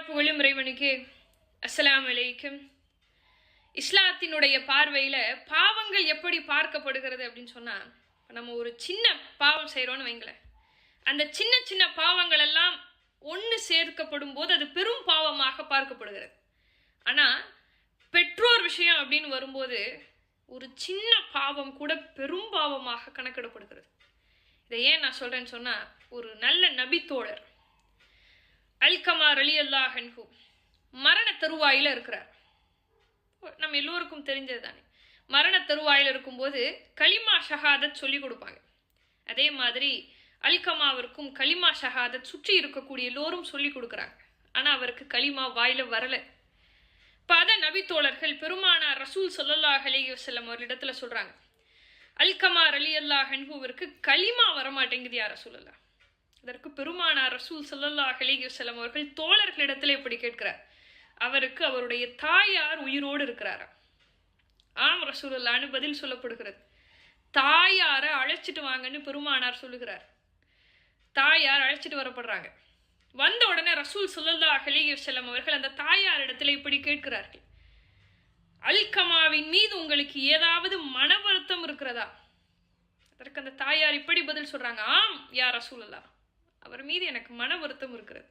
புகழும் இறைவனுக்கு. அஸ்ஸலாமு அலைக்கும். இஸ்லாத்தினுடைய பார்வையில் பாவங்கள் எப்படி பார்க்கப்படுகிறது அப்படின்னு சொன்னால், நம்ம ஒரு சின்ன பாவம் செய்கிறோன்னு வைங்களேன், அந்த சின்ன சின்ன பாவங்கள் எல்லாம் ஒன்று சேர்க்கப்படும் போது அது பெரும் பாவமாக பார்க்கப்படுகிறது. ஆனால் பெற்றோர் விஷயம் அப்படின்னு வரும்போது ஒரு சின்ன பாவம் கூட பெரும் பாவமாக கணக்கிடப்படுகிறது. இதை ஏன் நான் சொல்கிறேன்னு சொன்னால், ஒரு நல்ல நபித்தோழர் அல்கமா ரலியல்லாஹு அன்ஹு மரண தருவாயில் இருக்கிறார். நம்ம எல்லோருக்கும் தெரிஞ்சது தானே. மரண தருவாயில் இருக்கும்போது கலிமா ஷஹாதத் சொல்லி கொடுப்பாங்க. அதே மாதிரி அல்கமாவிற்கும் கலிமா ஷஹாதத் சுற்றி இருக்கக்கூடிய எல்லோரும் சொல்லி கொடுக்குறாங்க. ஆனால் அவருக்கு கலிமா வாயில வரலை. பல நபித்தோழர்கள் பெருமானார் ரசூல் ஸல்லல்லாஹு அலைஹி வஸல்லம் அவர்களிடத்துல சொல்றாங்க, அல்கமா ரலியல்லாஹு அன்ஹுவிற்கு கலிமா வரமாட்டேங்குது யா ரசூலல்லாஹ். அதற்கு பெருமானார் ரசூல் ஸல்லல்லாஹு அலைஹி வஸல்லம் அவர்கள் தோழர்களிடத்தில் இப்படி கேட்கிறார், அவருக்கு அவருடைய தாயார் உயிரோடு இருக்கிறாரா? ஆம் ரசூலுல்லாஹ்னு பதில் சொல்லப்படுகிறது. தாயாரை அழைச்சிட்டு வாங்கன்னு பெருமானார் சொல்லுகிறார். தாயார் அழைச்சிட்டு வரப்படுறாங்க. வந்த உடனே ரசூல் ஸல்லல்லாஹு அலைஹி வஸல்லம் அவர்கள் அந்த தாயார் இடத்துல இப்படி கேட்கிறார்கள், அல்கமாவின் மீது உங்களுக்கு ஏதாவது மன வருத்தம் இருக்கிறதா? அதற்கு அந்த தாயார் இப்படி பதில் சொல்றாங்க, ஆம் யா ரசூலல்லாஹ், அவர் மீது எனக்கு மன வருத்தம் இருக்கிறது.